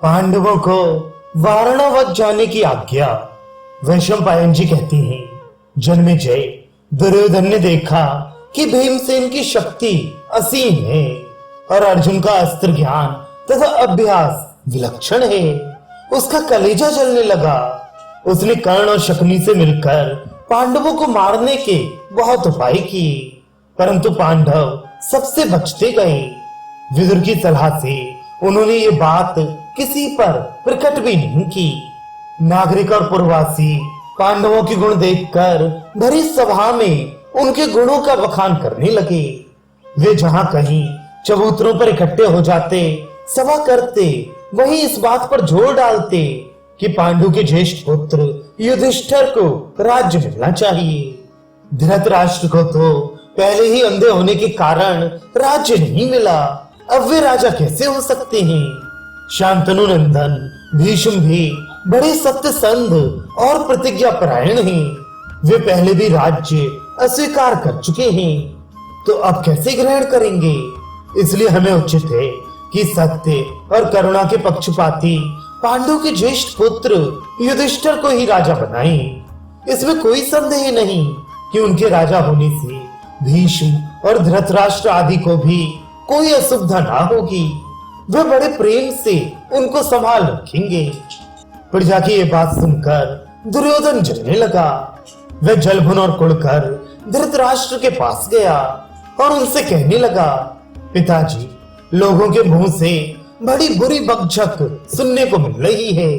पांडवों को वारणावत जाने की आज्ञा। वैशंपायन जी कहती हैं, जन्मेजय, दुर्योधन ने देखा कि भीमसेन की शक्ति असीम है और अर्जुन का अस्त्र ज्ञान तथा अभ्यास विलक्षण है। उसका कलेजा जलने लगा। उसने कर्ण और शकुनी से मिलकर पांडवों को मारने के बहुत उपाय किए, परंतु पांडव सबसे बचते गए। विदुर की सलाह से उन्होंने ये बात किसी पर प्रकट भी नहीं की। नागरिक और पूर्ववासी पांडवों के गुण देखकर भरी सभा में उनके गुणों का बखान करने लगे। वे जहां कहीं चबूतरों पर इकट्ठे हो जाते, सभा करते, वहीं इस बात पर जोर डालते कि पांडु के ज्येष्ठ पुत्र युधिष्ठिर को राज्य मिलना चाहिए। धृतराष्ट्र को तो पहले ही अंधे होने के कारण राज्य नहीं मिला, अब वे राजा कैसे हो सकते हैं। शांतनु नंदन भीष्म भी बड़े सत्यसंध और प्रतिज्ञा परायण हैं। वे पहले भी राज्य अस्वीकार कर चुके हैं, तो अब कैसे ग्रहण करेंगे। इसलिए हमें उचित है कि सत्य और करुणा के पक्षपाती पांडु के ज्येष्ठ पुत्र युधिष्ठिर को ही राजा बनाएं। इसमें कोई संदेह नहीं कि उनके राजा होने से भीष्म और धृतराष्ट्र आदि को भी कोई असुविधा ना होगी। वे बड़े प्रेम से उनको संभाल रखेंगे। प्रजा की ये बात सुनकर दुर्योधन जलने लगा। वह जलभुन और कुड़कर धृतराष्ट्र के पास गया और उनसे कहने लगा, पिताजी, लोगों के मुंह से बड़ी बुरी बकझक सुनने को मिल रही है।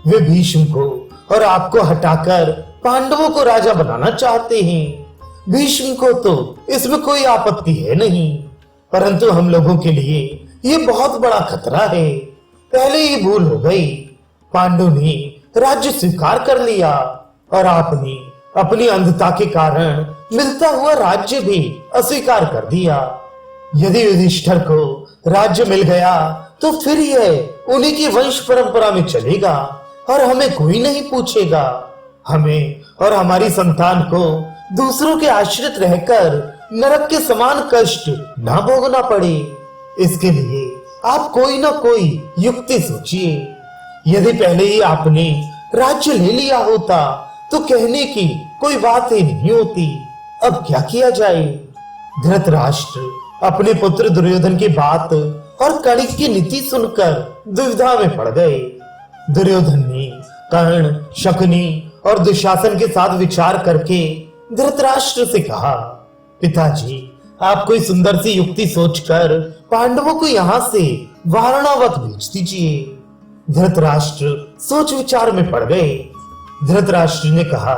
वे भीष्म को और आपको हटाकर पांडवों को राजा बनाना चाहते हैं। भीष्म को तो इसमें कोई आपत्ति है नहीं, परंतु हम लोगों के लिए ये बहुत बड़ा खतरा है। पहले ही भूल हो गई। पांडु ने राज्य स्वीकार कर लिया और आपने अपनी अंधता के कारण मिलता हुआ राज्य भी अस्वीकार कर दिया। यदि युधिष्ठिर को राज्य मिल गया तो फिर यह उन्हीं की वंश परंपरा में चलेगा और हमें कोई नहीं पूछेगा। हमें और हमारी संतान को दूसरों के आश्रित रहकर नरक के समान कष्ट ना भोगना पड़े। इसके लिए आप कोई ना कोई युक्ति सोचिए। यदि पहले ही आपने राज्य ले लिया होता तो कहने की कोई बात ही नहीं होती। अब क्या किया जाए। धृतराष्ट्र अपने पुत्र दुर्योधन की बात और कणिक की नीति सुनकर दुविधा में पड़ गए। दुर्योधन ने कर्ण, शकुनी और दुशासन के साथ विचार करके धृतराष्ट्र से कहा, पिताजी, आप कोई सुंदर सी युक्ति सोचकर पांडवों को यहाँ से वारणावत भेज दीजिए। धृतराष्ट्र सोच विचार में पड़ गए। धृतराष्ट्र ने कहा,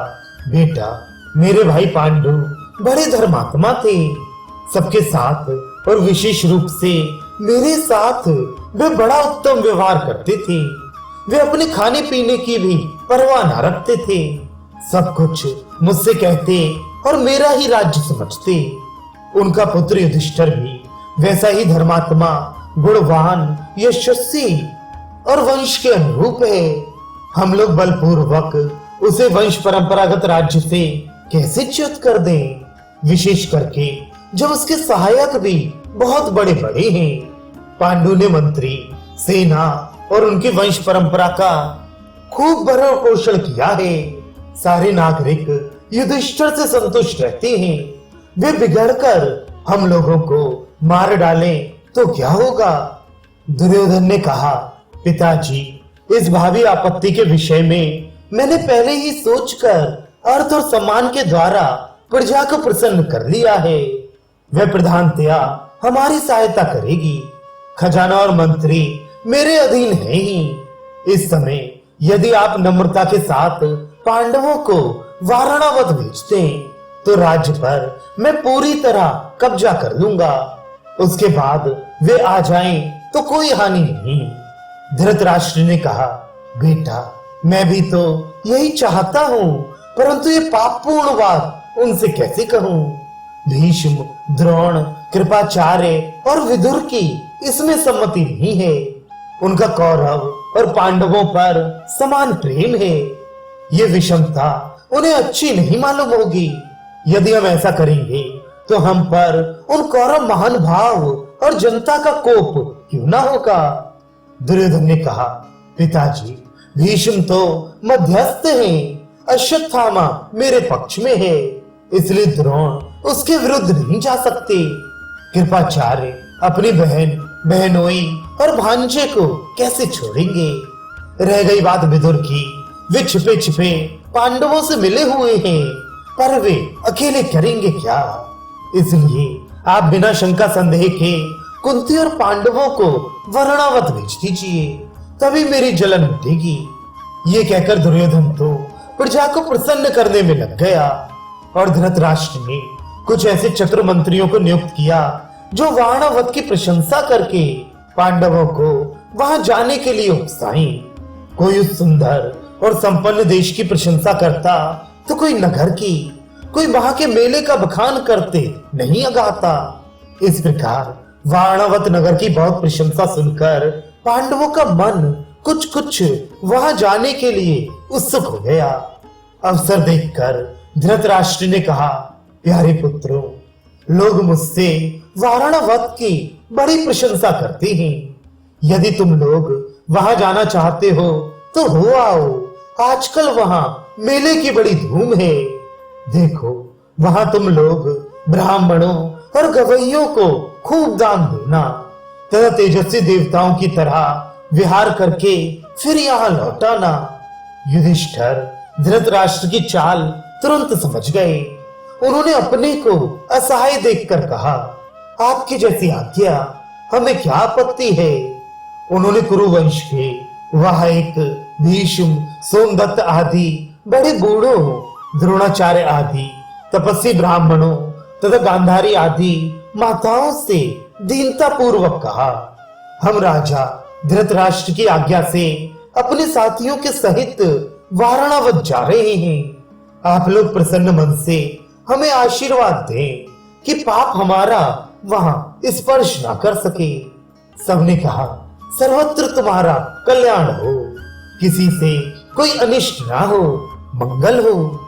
बेटा, मेरे भाई पांडु बड़े धर्मात्मा थे। सबके साथ और विशेष रूप से मेरे साथ वे बड़ा उत्तम व्यवहार करते थे। वे अपने खाने पीने की भी परवाह न रखते थे। सब कुछ मुझसे कहते और मेरा ही राज्य समझते। उनका पुत्र युधिष्ठिर भी वैसा ही धर्मात्मा, गुणवान, यशस्वी और वंश के अनुरूप है। हम लोग बलपूर्वक उसे वंश परंपरागत राज्य से कैसे च्युत कर दें, विशेष करके जब उसके सहायक भी बहुत बड़े बड़े हैं। पांडु ने मंत्री, सेना और उनकी वंश परंपरा का खूब भरण पोषण किया है। सारे नागरिक युधिष्ठिर से संतुष्ट रहते हैं। वे बिगड़कर हम लोगों को मार डालें तो क्या होगा। दुर्योधन ने कहा, पिताजी, इस भावी आपत्ति के विषय में मैंने पहले ही सोचकर अर्थ और सम्मान के द्वारा प्रजा को प्रसन्न कर लिया है। वह प्रधानतया हमारी सहायता करेगी। खजाना और मंत्री मेरे अधीन है ही। इस समय यदि आप नम्रता के साथ पांडवों को वारणावत भेजते हैं तो राज्य पर मैं पूरी तरह कब्जा कर लूंगा। उसके बाद वे आ जाएं तो कोई हानि नहीं। धृतराष्ट्र ने कहा, बेटा, मैं भी तो यही चाहता हूँ, परंतु ये पापपूर्ण बात उनसे कैसे कहूँ। भीष्म, द्रोण, कृपाचार्य और विदुर की इसमें सम्मति नहीं है। उनका कौरव और पांडवों पर समान प्रेम है। ये विषमता उन्हें अच्छी नहीं मालूम होगी। यदि हम ऐसा करेंगे तो हम पर उन कौरव महान भाव और जनता का कोप क्यों ना होगा। दुर्योधन ने कहा, पिताजी, भीष्म तो मध्यस्थ हैं, अश्वत्थामा मेरे पक्ष में है, इसलिए द्रोण उसके विरुद्ध नहीं जा सकते। कृपाचार्य अपनी बहन, बहनोई और भांजे को कैसे छोड़ेंगे? रह गई बात विदुर की, वे छिपे छिपे पांडवों से मिले हुए हैं, पर वे अकेले करेंगे क्या? इसलिए आप बिना शंका संदेह के कुंती और पांडवों को वरणावत भेज दीजिए, तभी मेरी जलन मिटेगी। ये कहकर दुर्योधन तो प्रजा को प्रसन्न करने में लग गया और धृतराष्ट्र ने कुछ ऐसे चतुर मंत्रियों को नियुक्त किया जो वारणावत की प्रशंसा करके पांडवों को वहां जाने के लिए उकसाएं। कोई उस सुंदर और संपन्न देश की प्रशंसा करता तो कोई नगर की, कोई वहां के मेले का बखान करते नहीं अगाता। इस प्रकार वारणावत नगर की बहुत प्रशंसा सुनकर पांडवों का मन कुछ कुछ वहां जाने के लिए उत्सुक हो गया। अवसर देखकर धृतराष्ट्र ने कहा, प्यारे पुत्रों, लोग मुझसे वारणावत की बड़ी प्रशंसा करते हैं। यदि तुम लोग वहां जाना चाहते हो तो हो आओ। आजकल वहां मेले की बड़ी धूम है। देखो, वहां तुम लोग ब्राह्मणों और गवैयों को खूब दान देना तथा तेजस्वी देवताओं की तरह विहार करके फिर यहाँ लौटाना। युधिष्ठिर धृतराष्ट्र की चाल तुरंत समझ गए। उन्होंने अपने को असहाय देखकर कहा, आपकी जैसी आज्ञा, हमें क्या आपत्ति है? उन्होंने कुरुवंश के वह एक भीष्म, सोमदत्त आदि बड़े बूढ़ों, द्रोणाचार्य आदि तपस्वी ब्राह्मणों तथा गांधारी आदि माताओं से दीनता पूर्वक कहा, हम राजा धृतराष्ट्र की आज्ञा से अपने साथियों के सहित वारणावत जा रहे हैं। आप लोग प्रसन्न मन से हमें आशीर्वाद दें कि पाप हमारा वहां स्पर्श ना कर सके। सबने कहा, सर्वत्र तुम्हारा कल्याण हो, किसी से कोई अनिष्ट ना हो, मंगल हो।